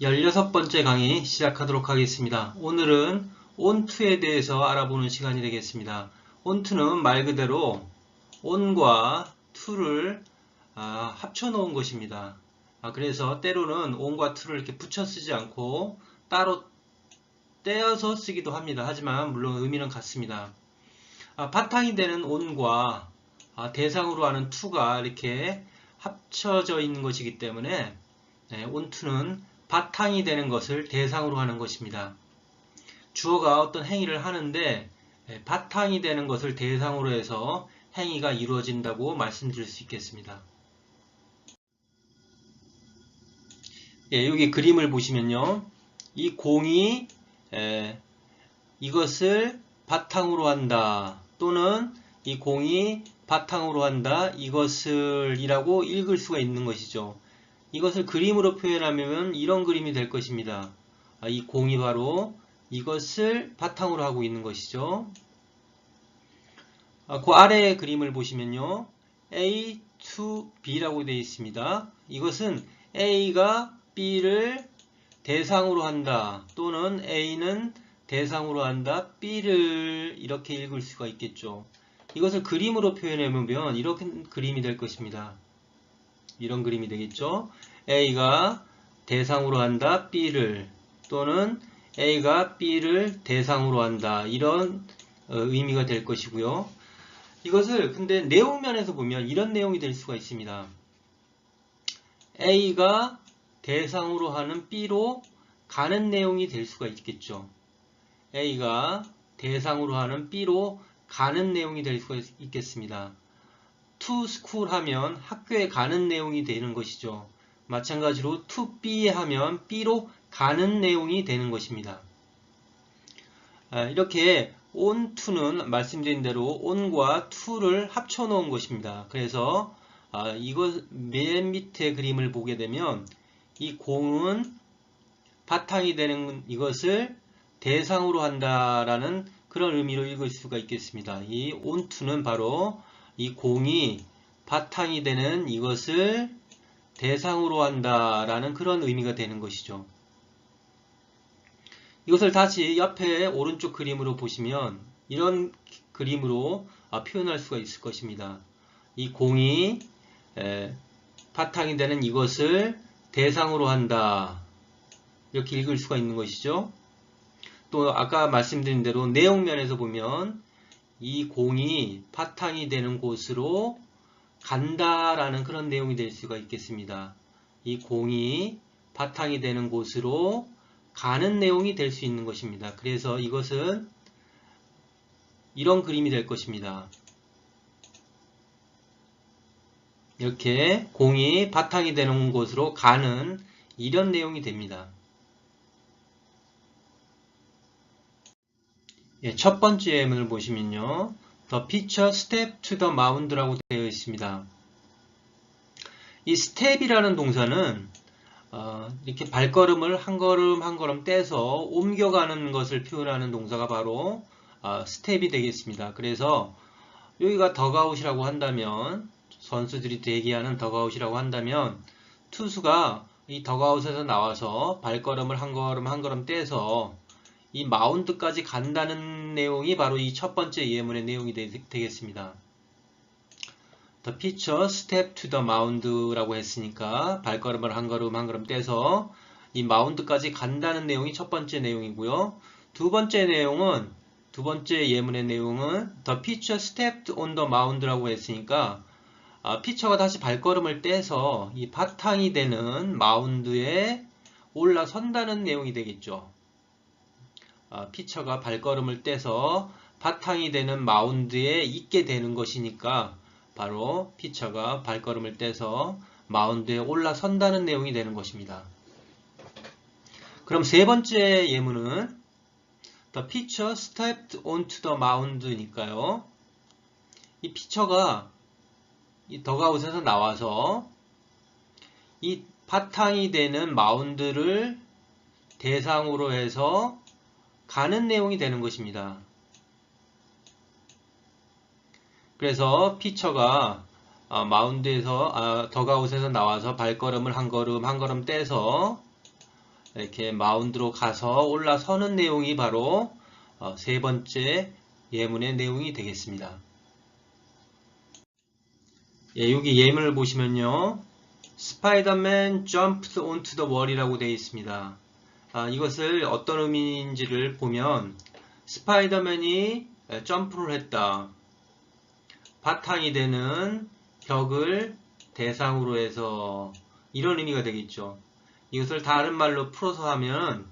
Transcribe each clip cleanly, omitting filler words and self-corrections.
16번째 강의 시작하도록 하겠습니다. 오늘은 onTo에 대해서 알아보는 시간이 되겠습니다. onTo는 말 그대로 on과 to를 합쳐 놓은 것입니다. 그래서 때로는 on과 to를 이렇게 붙여 쓰지 않고 따로 떼어서 쓰기도 합니다. 하지만 물론 의미는 같습니다. 바탕이 되는 on과 대상으로 하는 to가 이렇게 합쳐져 있는 것이기 때문에 onTo는 바탕이 되는 것을 대상으로 하는 것입니다. 주어가 어떤 행위를 하는데 바탕이 되는 것을 대상으로 해서 행위가 이루어진다고 말씀드릴 수 있겠습니다. 여기 그림을 보시면요. 이 공이 이것을 바탕으로 한다 또는 이 공이 바탕으로 한다 이것을 이라고 읽을 수가 있는 것이죠. 이것을 그림으로 표현하면 이런 그림이 될 것입니다. 이 공이 바로 이것을 바탕으로 하고 있는 것이죠. 그 아래의 그림을 보시면요. A to B라고 되어 있습니다. 이것은 A가 B를 대상으로 한다 또는 A는 대상으로 한다 B를 이렇게 읽을 수가 있겠죠. 이것을 그림으로 표현해보면 이렇게 그림이 될 것입니다. 이런 그림이 되겠죠. A가 대상으로 한다 B를 또는 A가 B를 대상으로 한다 이런 의미가 될 것이고요. 이것을 근데 내용면에서 보면 이런 내용이 될 수가 있습니다. A가 대상으로 하는 B로 가는 내용이 될 수가 있겠죠. A가 대상으로 하는 B로 가는 내용이 될 수가 있겠습니다. to school 하면 학교에 가는 내용이 되는 것이죠. 마찬가지로 to B 하면 B로 가는 내용이 되는 것입니다. 이렇게 on to는 말씀드린 대로 on과 to를 합쳐 놓은 것입니다. 그래서 이것 맨 밑에 그림을 보게 되면 이 공은 바탕이 되는 이것을 대상으로 한다라는 그런 의미로 읽을 수가 있겠습니다. 이 on to는 바로 이 공이 바탕이 되는 이것을 대상으로 한다라는 그런 의미가 되는 것이죠. 이것을 다시 옆에 오른쪽 그림으로 보시면 이런 그림으로 표현할 수가 있을 것입니다. 이 공이 바탕이 되는 이것을 대상으로 한다. 이렇게 읽을 수가 있는 것이죠. 또 아까 말씀드린 대로 내용면에서 보면 이 공이 바탕이 되는 곳으로 간다라는 그런 내용이 될 수가 있겠습니다. 이 공이 바탕이 되는 곳으로 가는 내용이 될 수 있는 것입니다. 그래서 이것은 이런 그림이 될 것입니다. 이렇게 공이 바탕이 되는 곳으로 가는 이런 내용이 됩니다. 첫 번째 예문을 보시면요. The pitcher stepped to the mound라고 되어 있습니다. 이 step이라는 동사는 이렇게 발걸음을 한 걸음 한 걸음 떼서 옮겨가는 것을 표현하는 동사가 바로 step이 되겠습니다. 그래서 여기가 덕아웃이라고 한다면 선수들이 대기하는 덕아웃이라고 한다면 투수가 이 덕아웃에서 나와서 발걸음을 한 걸음 한 걸음 떼서 이 마운드까지 간다는 내용이 바로 이 첫 번째 예문의 내용이 되겠습니다. The pitcher stepped to the mound라고 했으니까 발걸음을 한 걸음 한 걸음 떼서 이 마운드까지 간다는 내용이 첫 번째 내용이고요. 두 번째 예문의 내용은 The pitcher stepped on the mound라고 했으니까 피처가 다시 발걸음을 떼서 이 바탕이 되는 마운드에 올라선다는 내용이 되겠죠. 피처가 발걸음을 떼서 바탕이 되는 마운드에 있게 되는 것이니까 바로 피처가 발걸음을 떼서 마운드에 올라선다는 내용이 되는 것입니다. 그럼 세 번째 예문은 The pitcher stepped onto the mound니까요. 이 피처가 이 덕아웃에서 나와서 이 바탕이 되는 마운드를 대상으로 해서 가는 내용이 되는 것입니다. 그래서 피처가 마운드에서 덕아웃에서 나와서 발걸음을 한 걸음 한 걸음 떼서 이렇게 마운드로 가서 올라서는 내용이 바로 세 번째 예문의 내용이 되겠습니다. 예, 여기 예문을 보시면요. Spider-Man jumped onto the wall이라고 되어 있습니다. 이것을 어떤 의미인지를 보면 스파이더맨이 점프를 했다. 바탕이 되는 벽을 대상으로 해서 이런 의미가 되겠죠. 이것을 다른 말로 풀어서 하면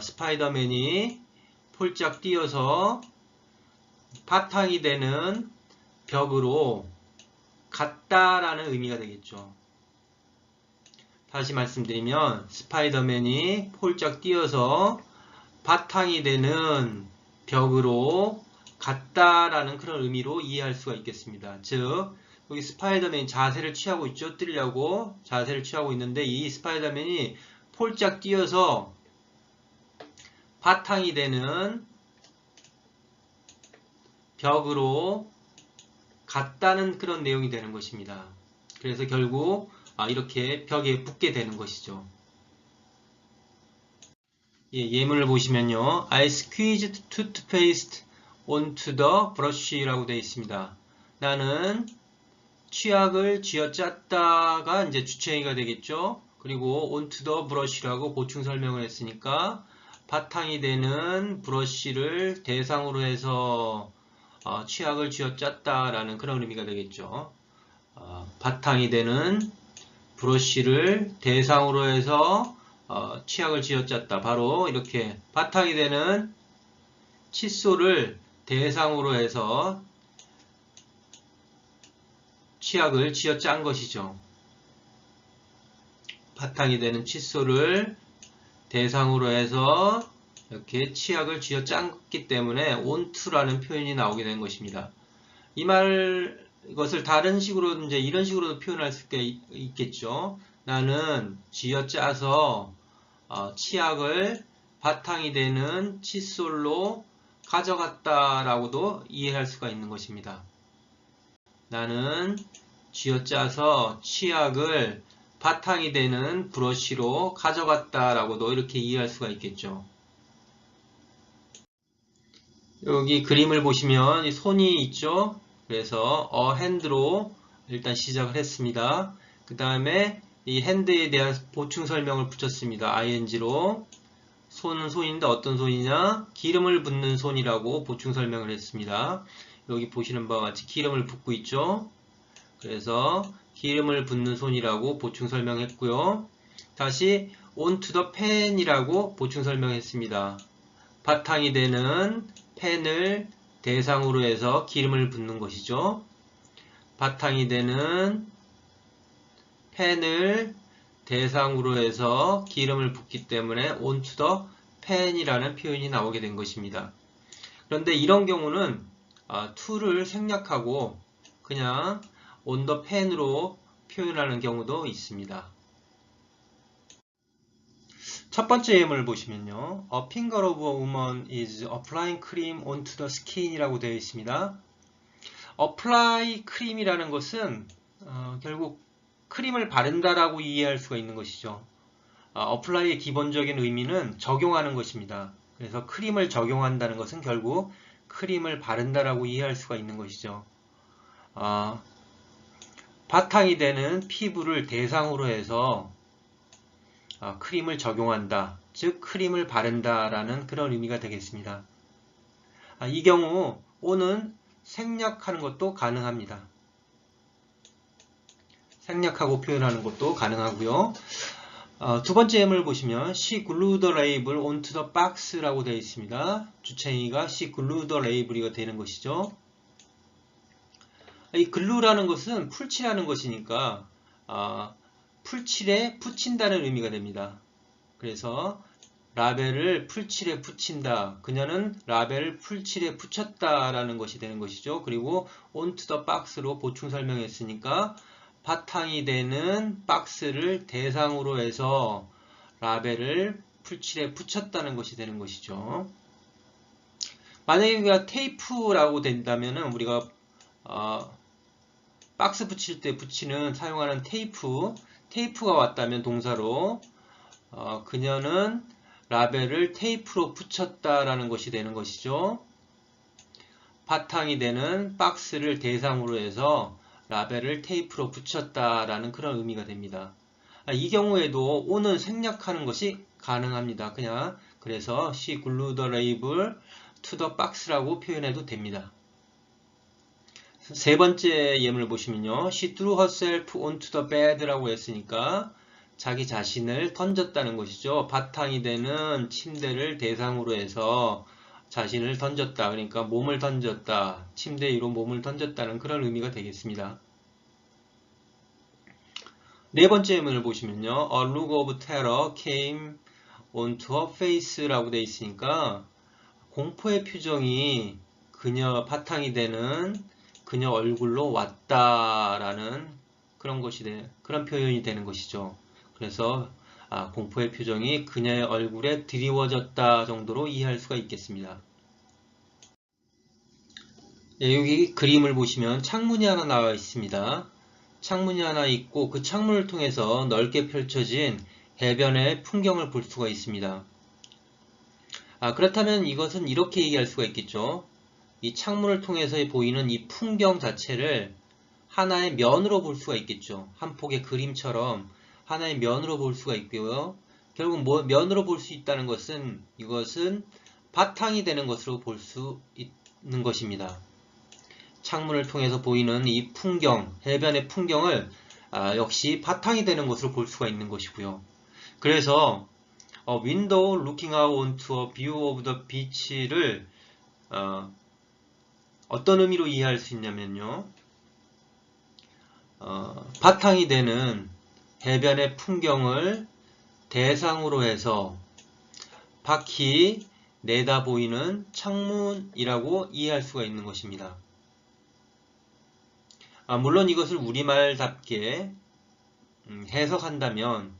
스파이더맨이 폴짝 뛰어서 바탕이 되는 벽으로 갔다라는 의미가 되겠죠. 다시 말씀드리면 스파이더맨이 폴짝 뛰어서 바탕이 되는 벽으로 갔다라는 그런 의미로 이해할 수가 있겠습니다. 즉 여기 스파이더맨이 자세를 취하고 있죠. 뛰려고 자세를 취하고 있는데 이 스파이더맨이 폴짝 뛰어서 바탕이 되는 벽으로 갔다는 그런 내용이 되는 것입니다. 그래서 결국 이렇게 벽에 붙게 되는 것이죠. 예문을 보시면요. I squeezed toothpaste onto the brush라고 되어 있습니다. 나는 치약을 쥐어짰다가 이제 주체의가 되겠죠. 그리고 onto the brush라고 보충 설명을 했으니까 바탕이 되는 브러쉬를 대상으로 해서 치약을 쥐어짰다라는 그런 의미가 되겠죠. 바탕이 되는 브러쉬를 대상으로 해서 치약을 쥐어짰다. 바로 이렇게 바탕이 되는 칫솔을 대상으로 해서 치약을 쥐어짠 것이죠. 바탕이 되는 칫솔을 대상으로 해서 이렇게 치약을 쥐어짰기 때문에 onto라는 표현이 나오게 된 것입니다. 이것을 다른 식으로 이제 이런 식으로도 표현할 수 있겠죠. 나는 쥐어짜서 치약을 바탕이 되는 칫솔로 가져갔다라고도 이해할 수가 있는 것입니다. 나는 쥐어짜서 치약을 바탕이 되는 브러쉬로 가져갔다라고도 이렇게 이해할 수가 있겠죠. 여기 그림을 보시면 이 손이 있죠. 그래서 hand로 일단 시작을 했습니다. 그 다음에 이 hand에 대한 보충 설명을 붙였습니다. ing로. 손은 손인데 어떤 손이냐? 기름을 붓는 손이라고 보충 설명을 했습니다. 여기 보시는 바와 같이 기름을 붓고 있죠. 그래서 기름을 붓는 손이라고 보충 설명했고요. 다시 onto the pan이라고 보충 설명했습니다. 바탕이 되는 팬을 대상으로 해서 기름을 붓는 것이죠. 바탕이 되는 팬을 대상으로 해서 기름을 붓기 때문에 onto the pan이라는 표현이 나오게 된 것입니다. 그런데 이런 경우는 to를 생략하고 그냥 on the pan으로 표현하는 경우도 있습니다. 첫 번째 예문을 보시면요. A finger of a woman is applying cream onto the skin 이라고 되어 있습니다. apply cream이라는 것은 결국 크림을 바른다라고 이해할 수가 있는 것이죠. apply의 기본적인 의미는 적용하는 것입니다. 그래서 크림을 적용한다는 것은 결국 크림을 바른다라고 이해할 수가 있는 것이죠. 바탕이 되는 피부를 대상으로 해서 크림을 적용한다. 즉 크림을 바른다 라는 그런 의미가 되겠습니다. 이 경우 O는 생략하는 것도 가능합니다. 생략하고 표현하는 것도 가능하고요. 두 번째 예문을 보시면 She glued the label onto the box 라고 되어 있습니다. 주체의가 She glued the label이 되는 것이죠. 이 glue라는 것은 풀칠하는 것이니까 풀칠에 붙인다는 의미가 됩니다. 그래서 라벨을 풀칠에 붙인다. 그녀는 라벨을 풀칠에 붙였다라는 것이 되는 것이죠. 그리고 onto the box로 보충 설명했으니까 바탕이 되는 박스를 대상으로 해서 라벨을 풀칠에 붙였다는 것이 되는 것이죠. 만약에 우리가 테이프라고 된다면 우리가 박스 붙일 때 사용하는 테이프가 왔다면 동사로 그녀는 라벨을 테이프로 붙였다라는 것이 되는 것이죠. 바탕이 되는 박스를 대상으로 해서 라벨을 테이프로 붙였다라는 그런 의미가 됩니다. 이 경우에도 on은 생략하는 것이 가능합니다. 그래서 she glued the label to the box라고 표현해도 됩니다. 세 번째 예문을 보시면요. She threw herself onto the bed라고 했으니까 자기 자신을 던졌다는 것이죠. 바탕이 되는 침대를 대상으로 해서 자신을 던졌다. 그러니까 몸을 던졌다. 침대 위로 몸을 던졌다는 그런 의미가 되겠습니다. 네 번째 예문을 보시면요. A look of terror came onto her face라고 되어 있으니까 공포의 표정이 그녀 바탕이 되는 그녀 얼굴로 왔다라는 그런 표현이 되는 것이죠. 그래서 공포의 표정이 그녀의 얼굴에 드리워졌다 정도로 이해할 수가 있겠습니다. 여기 그림을 보시면 창문이 하나 나와 있습니다. 창문이 하나 있고 그 창문을 통해서 넓게 펼쳐진 해변의 풍경을 볼 수가 있습니다. 그렇다면 이것은 이렇게 얘기할 수가 있겠죠. 이 창문을 통해서 보이는 이 풍경 자체를 하나의 면으로 볼 수가 있겠죠. 한 폭의 그림처럼 하나의 면으로 볼 수가 있고요. 결국 면으로 볼 수 있다는 것은 이것은 바탕이 되는 것으로 볼 수 있는 것입니다. 창문을 통해서 보이는 이 풍경, 해변의 풍경을 역시 바탕이 되는 것으로 볼 수가 있는 것이고요. 그래서 window looking out onto a view of the beach를 어떤 의미로 이해할 수 있냐면요. 바탕이 되는 해변의 풍경을 대상으로 해서 밖이 내다보이는 창문이라고 이해할 수가 있는 것입니다. 물론 이것을 우리말답게 해석한다면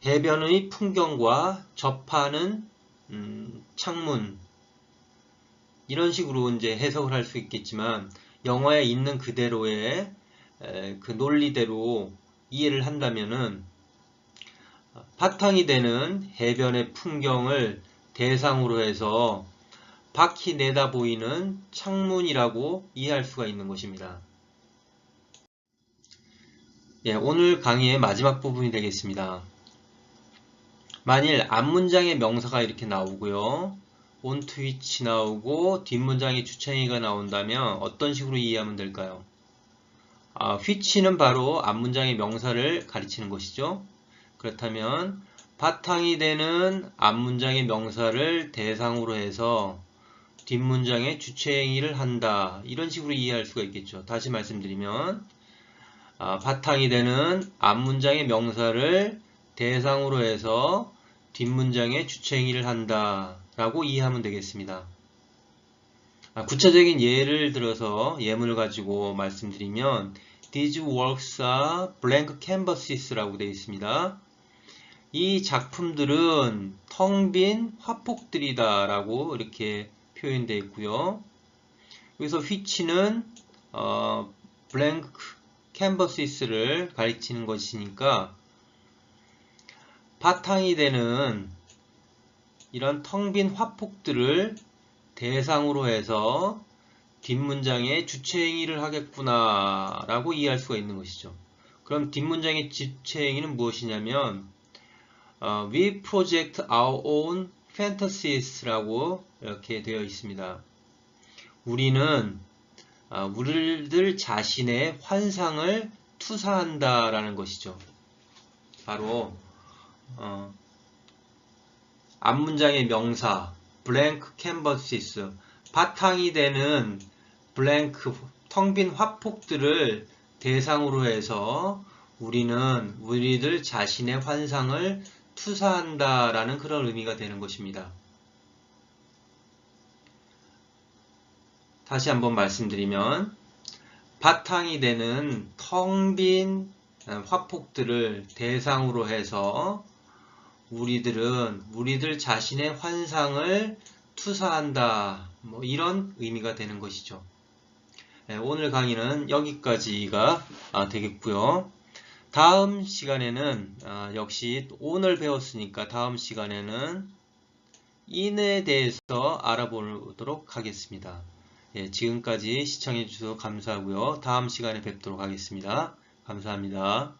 해변의 풍경과 접하는 창문 이런 식으로 이제 해석을 할 수 있겠지만 영어에 있는 그대로의 그 논리대로 이해를 한다면은 바탕이 되는 해변의 풍경을 대상으로 해서 밖이 내다보이는 창문이라고 이해할 수가 있는 것입니다. 오늘 강의의 마지막 부분이 되겠습니다. 만일 앞문장의 명사가 이렇게 나오고요. onto which 나오고 뒷문장에 주체행위가 나온다면 어떤 식으로 이해하면 될까요? which는 바로 앞문장의 명사를 가리치는 것이죠. 그렇다면 바탕이 되는 앞문장의 명사를 대상으로 해서 뒷문장에 주체행위를 한다. 이런 식으로 이해할 수가 있겠죠. 다시 말씀드리면 바탕이 되는 앞문장의 명사를 대상으로 해서 뒷문장에 주체행위를 한다 라고 이해하면 되겠습니다. 구체적인 예를 들어서 예문을 가지고 말씀드리면 These works are blank canvases 라고 되어 있습니다. 이 작품들은 텅 빈 화폭들이다 라고 이렇게 표현되어 있고요. 여기서 which는 blank canvases를 가리키는 것이니까 바탕이 되는 이런 텅 빈 화폭들을 대상으로 해서 뒷문장에 주체행위를 하겠구나 라고 이해할 수가 있는 것이죠. 그럼 뒷문장의 주체행위는 무엇이냐면 We project our own fantasies 라고 이렇게 되어 있습니다. 우리는 우리들 자신의 환상을 투사한다 라는 것이죠. 바로 앞문장의 명사 blank canvases 바탕이 되는 blank 텅 빈 화폭들을 대상으로 해서 우리는 우리들 자신의 환상을 투사한다 라는 그런 의미가 되는 것입니다. 다시 한번 말씀드리면 바탕이 되는 텅 빈 화폭들을 대상으로 해서 우리들은 우리들 자신의 환상을 투사한다. 이런 의미가 되는 것이죠. 오늘 강의는 여기까지가 되겠고요. 다음 시간에는 역시 오늘 배웠으니까 다음 시간에는 in에 대해서 알아보도록 하겠습니다. 예, 지금까지 시청해 주셔서 감사하고요. 다음 시간에 뵙도록 하겠습니다. 감사합니다.